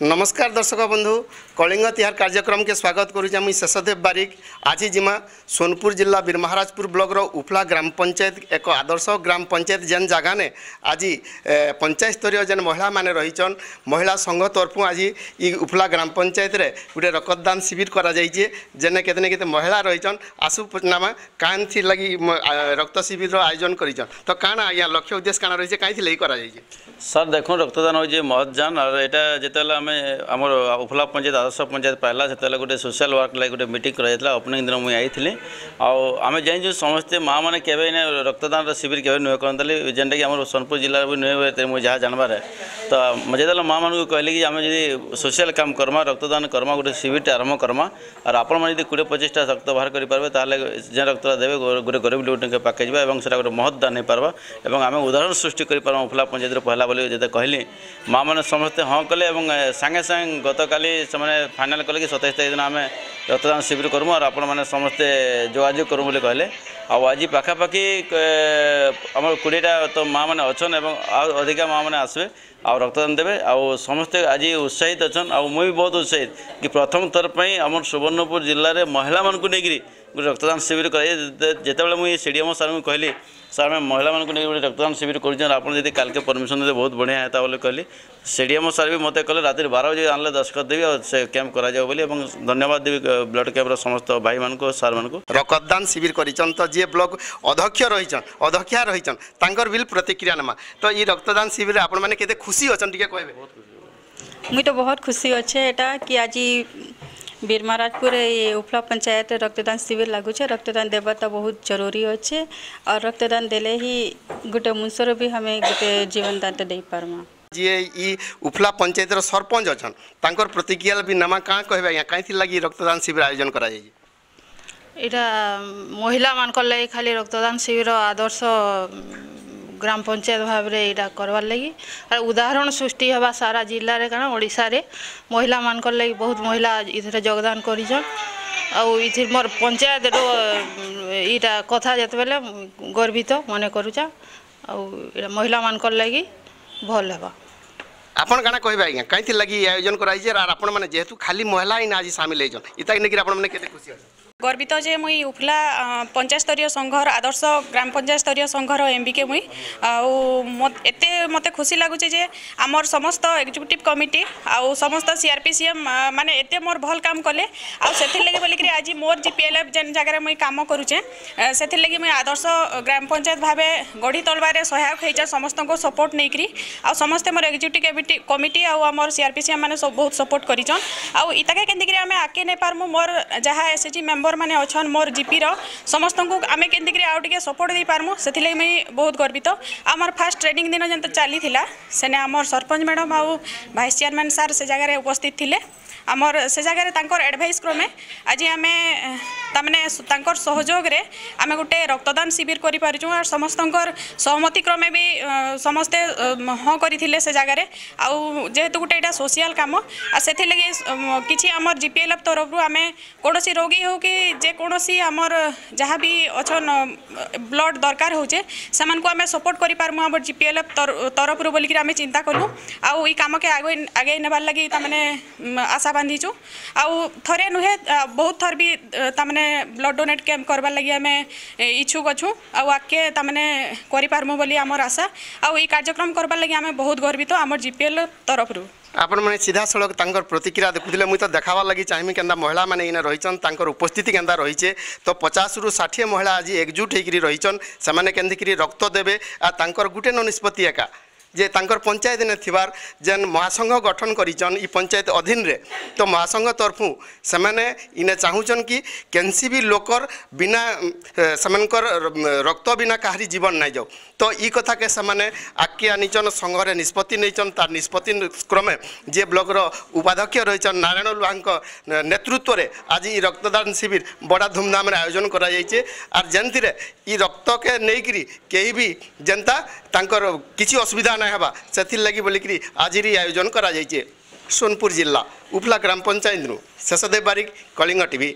नमस्कार दर्शक बंधु कलिंग तिहार कार्यक्रम के स्वागत करुचा मुई शेषदेव बारिक। आज जिमा सोनपुर जिला बीरमहाराजपुर ब्लॉक रो उपला ग्राम पंचायत एक आदर्श ग्राम पंचायत जेन जगह ने आज पंचायत स्तरीय जेन महिला माने रहीचन महिला संघ तरफु आज ई उपला ग्राम पंचायत रे गोटे रक्तदान शिविर करा जाइए जेने केतने केते महिला रहीचन आसु नामा कान थी लगी रक्त शिविर रो आयोजन करिचन। तो काना या लक्ष्य उद्देश्य काना रही काई थी लई करा जाइए सर देखो रक्तदान हो महत जान और यहाँ जितेबाला आम आम उपला पंचायत आदर्श पंचायत पाला से गोटे सोशल वर्क लगे गोटे मीटिंग कराइला ओपनिंग दिन मुझे आई आम जाइए समस्ते माँ मैंने केवे रक्तदान शिविर केवे नुहे करते जेनटा कि आम सोनपुर जिले भी नुहे हुए मुझे जहाँ जानवर है तो जितेबाला माँ मान को कहली कि आम जी सोशल काम करमा रक्तदान करमा गोटे शिविर आरम्भ करमा और आपण मैंने 20-25टा रक्त बाहर करेंगे ताले जे रक्त देवे गोटे गरीब लोक पाके जा गोटे महत दान हो पार्बा और आम उदाहरण सृष्टि कर उपला पंचायत पहला बोली जो कहली माँ मैंने समस्ते हाँ कले सागे सागे गत काली से फाइनाल कले कि 27 तारीख दिन आम रक्तदान शिविर करमु और आपण मैंने समस्ते जोगाजोग करूँ बोली कहले आज पाखापाखि आम 20टा तो माँ मैंने अच्छन अधिका माँ मैंने आसबे आ रक्तदान देवे आ समस्ते आज उत्साहित अच्छन आ मुझे बहुत उत्साहित कि प्रथम थर पर आम सुवर्णपुर जिले में महिला मानक नहीं गोटे रक्तदान शिविर कर जितेबाला मुझे सीडीएम सार को कहली सार मैं महिला मानक नहीं गोटे रक्तदान शिविर कर काल के परमिशन दे बहुत बढ़िया है बोले कहली सीडीएम सार भी मत कहले रात 12 बजे आनले दस्तखत देवी और से कैंप करा जाओ बोली धन्यवाद देवी ब्लड कैंप समस्त भाई मान को सार मान को रक्तदान शिविर करिचन। तो जे ब्लॉक अध्यक्ष रहीचन अध्यक्षा रहीचन तांकर बिल प्रतिक्रिया नमा तो ये रक्तदान शिविर आपण माने केते खुशी अछन टिके कहबे। मुई तो बहुत खुशी अच्छे एटा कि आज बीरमहाराजपुर ये उपला पंचायत रक्तदान शिविर लगुचे रक्तदान देवा तो बहुत जरूरी अच्छे और रक्तदान देले ही गोटे मनुष्यर भी हमें गोटे जीवन दान तो दे पारमा। जी ई उपला पंचायत सरपंच अच्छन तांकर प्रतिक्रिया भी नमा का कहबे या काई थी लगी रक्तदान शिविर आयोजन करा जाई इटा महिला मान लगी खाली रक्तदान शिविर आदर्श ग्राम पंचायत भाव में यहाँ करवार लगी और उदाहरण सृष्टि हवा सारा जिले में कारण ओडिशा रे महिला मान लगी बहुत महिला इधर योगदान करिछन आ मोर पंचायत यहाँ कथा जिते बेले गर्वित मन करुचा महिला मान लगी भल है आपण काना कहबे आज्ञा काई थी लगी आयोजन कराई जे आपण माने जेहेतु खाली महिला ही आज शामिल होइछन इता नेकी आपण माने केते खुशी गर्वित जे मुई उपला पंचायत स्तरीय संघर आदर्श ग्राम पंचायत स्तरीय संघर एमबीके मुई एते मते खुशी लगुचे जे आमर समस्त एग्जीक्यूटिव कमिटी आउ समस्त सीआरपीसीएम माने एते मोर भल काम कले आ सेथिर लगे बोली आज मोर जीपीएलएफ जेन जगह मुई काम करूचे सेथिर लगे मुई आदर्श ग्राम पंचायत भावे गढ़ी तलबारे सहायक होइचा समस्त को सपोर्ट नै करी आ समस्त मोर एग्जीक्यूटिव कमिटी आउ आमर सीआरपीसीएम माने सब बहुत सपोर्ट करिचन आ इताके केंदी करी आमे आके नै पारमु मोर जहा एसएचजी मेंबर माने अच्छन मोर जीपी रो समस्त को आमे केंदी आउ टिके सपोर्ट दे पारमु सेथिले मुई बहुत गर्वित आमर फास्ट ट्रेनिंग दिन जंत चली थिला सेने आमर सरपंच मैडम आउ वाइस चेयरमैन सर से जगह उपस्थित थिले आमर से जगह तांकर एडवाइस क्रमे आज आमे तामने तांकर सहयोग रे आमे गोटे रक्तदान शिविर करि पारिचु और समस्तंकर सहमति क्रमे भी समस्ते हाँ करथिले से जगह रे आउ जेहेतु गोटे एटा सोशल काम आ सेथि लगे किछि आमर जीपीएलएफ तरफ आमे कोनोसी रोगी हो कि जे कोनोसी आमर जहाँ भी अच्छन ब्लड दरकार होचे समान को आमे सपोर्ट करि पारमु आमर जीपीएलएफ तरफ बोल कि आमे चिंता करू आउ ई काम के आगे आगे नेबार लगी तामने आशा बांधीचु आउ थरे नुहे बहुत थर भी तामने ब्लड डोनेट कैंप करबार लगी आमे इच्छुक अच्छु आउ आके तामने करि पारमु बोली आमर आशा आउ ई कार्यक्रम करबार लगी आमे बहुत गर्वित आमर जीपीएल तरफ रु आपण मैंने सीधा सड़क तांकर प्रतिक्रिया देखुले मुई तो देखावा लगी चाहिए केंदा महिला माने इने रहीचन तांकर उपस्थिति केंदा रहीचे तो 50 रु 60 महिला आज एकजुट होकरी रहीचन से माने केंदी रक्त देवे आ तांकर गुटे न निष्पत्ति एका जे तांकर पंचायत ने थिबार जेन महासंघ गठन करिचन ई पंचायत अधीन रे तो महासंघ तरफु से माने इने चाहुचन कि केनसी भी लोकर बिना समनकर रक्त बिना काहरी जीवन नहीं जाओ तो ई कथा के से माने आके आनिचन संघ रे निष्पत्ति नैचन तार निष्पत्ति क्रमे जे ब्लॉक रो उपाध्यक्ष रहिचन नारायण लुहांक नेतृत्व रे आज ई रक्तदान शिविर बड़ा धूमधाम रे आयोजन करा जायचे आर जेंति रे ई रक्त के नेकरी केही भी जनता तांकर किछि असुविधा ना हबा सेथिर लगी बोलिकरी आज आयोजन करा जायचे। सोनपुर जिला उपला ग्राम पंचायत शेषदेव बारिक कलिंग टीवी।